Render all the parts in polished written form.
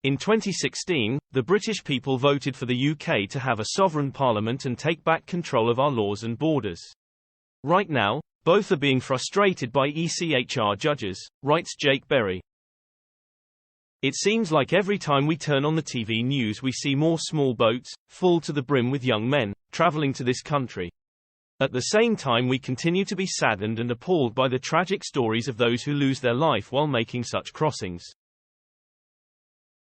In 2016, the British people voted for the UK to have a sovereign parliament and take back control of our laws and borders. Right now, both are being frustrated by ECHR judges, writes Jake Berry. It seems like every time we turn on the TV news we see more small boats, full to the brim with young men, travelling to this country. At the same time we continue to be saddened and appalled by the tragic stories of those who lose their life while making such crossings.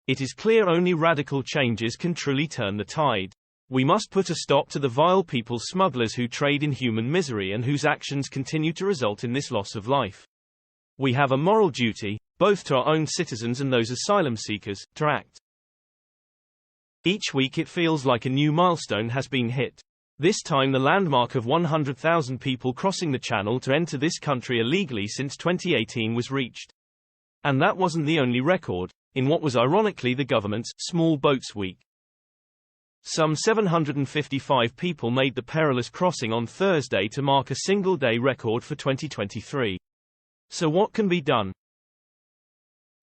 It is clear only radical changes can truly turn the tide. We must put a stop to the vile people smugglers who trade in human misery and whose actions continue to result in this loss of life. We have a moral duty, both to our own citizens and those asylum seekers, to act. Each week it feels like a new milestone has been hit. This time the landmark of 100,000 people crossing the channel to enter this country illegally since 2018 was reached. And that wasn't the only record, in what was ironically the government's Small Boats Week. Some 755 people made the perilous crossing on Thursday to mark a single-day record for 2023. So what can be done?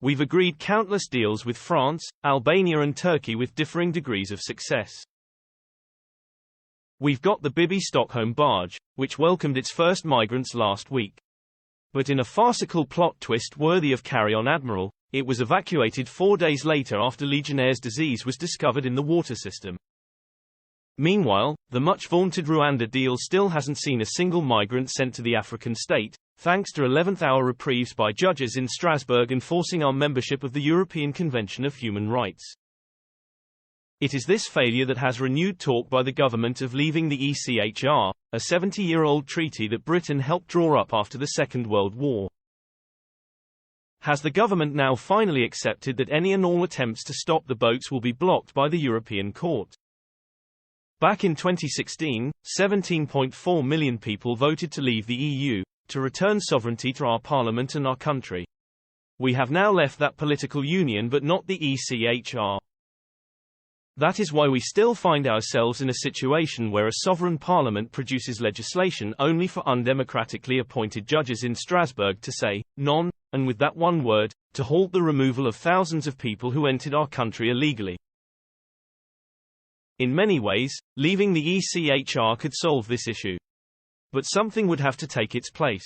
We've agreed countless deals with France, Albania and Turkey with differing degrees of success. We've got the Bibi Stockholm barge, which welcomed its first migrants last week. But in a farcical plot twist worthy of Carry On Admiral, it was evacuated 4 days later after Legionnaire's disease was discovered in the water system. Meanwhile, the much-vaunted Rwanda deal still hasn't seen a single migrant sent to the African state, thanks to 11th-hour reprieves by judges in Strasbourg enforcing our membership of the European Convention of Human Rights. It is this failure that has renewed talk by the government of leaving the ECHR, a 70-year-old treaty that Britain helped draw up after the Second World War. Has the government now finally accepted that any and all attempts to stop the boats will be blocked by the European Court? Back in 2016, 17.4 million people voted to leave the EU, to return sovereignty to our parliament and our country. We have now left that political union but not the ECHR. That is why we still find ourselves in a situation where a sovereign parliament produces legislation only for undemocratically appointed judges in Strasbourg to say, non, and with that one word, to halt the removal of thousands of people who entered our country illegally. In many ways, leaving the ECHR could solve this issue. But something would have to take its place.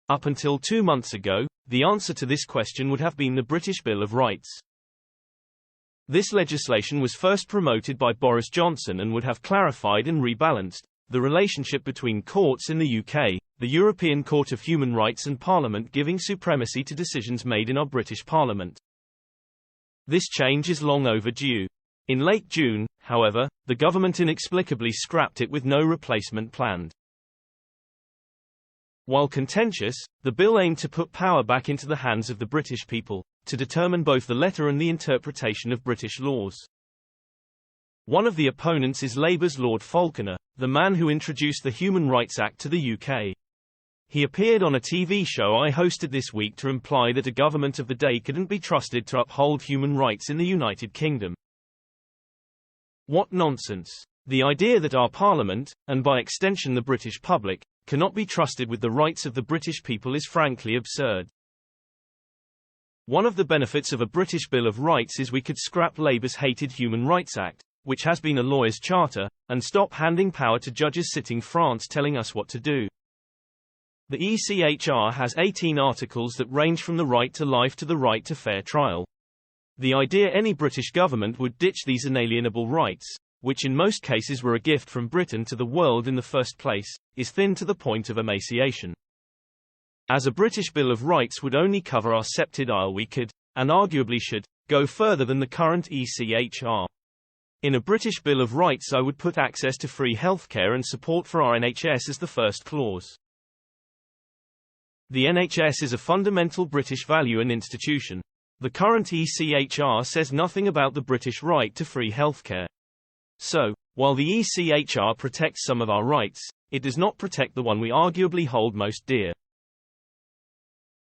Up until 2 months ago, the answer to this question would have been the British Bill of Rights. This legislation was first promoted by Boris Johnson and would have clarified and rebalanced the relationship between courts in the UK, the European Court of Human Rights and Parliament giving supremacy to decisions made in our British Parliament. This change is long overdue. In late June, however, the government inexplicably scrapped it with no replacement planned. While contentious, the bill aimed to put power back into the hands of the British people, to determine both the letter and the interpretation of British laws. One of the opponents is Labour's Lord Falconer, the man who introduced the Human Rights Act to the UK. He appeared on a TV show I hosted this week to imply that a government of the day couldn't be trusted to uphold human rights in the United Kingdom. What nonsense! The idea that our Parliament, and by extension the British public, cannot be trusted with the rights of the British people is frankly absurd. One of the benefits of a British Bill of Rights is we could scrap Labour's hated Human Rights Act, which has been a lawyer's charter, and stop handing power to judges sitting France telling us what to do. The ECHR has 18 articles that range from the right to life to the right to fair trial. The idea any British government would ditch these inalienable rights, which in most cases were a gift from Britain to the world in the first place, is thin to the point of emaciation. As a British Bill of Rights would only cover our sceptred isle, we could, and arguably should, go further than the current ECHR. In a British Bill of Rights I would put access to free healthcare and support for our NHS as the first clause. The NHS is a fundamental British value and institution. The current ECHR says nothing about the British right to free healthcare. So, while the ECHR protects some of our rights, it does not protect the one we arguably hold most dear.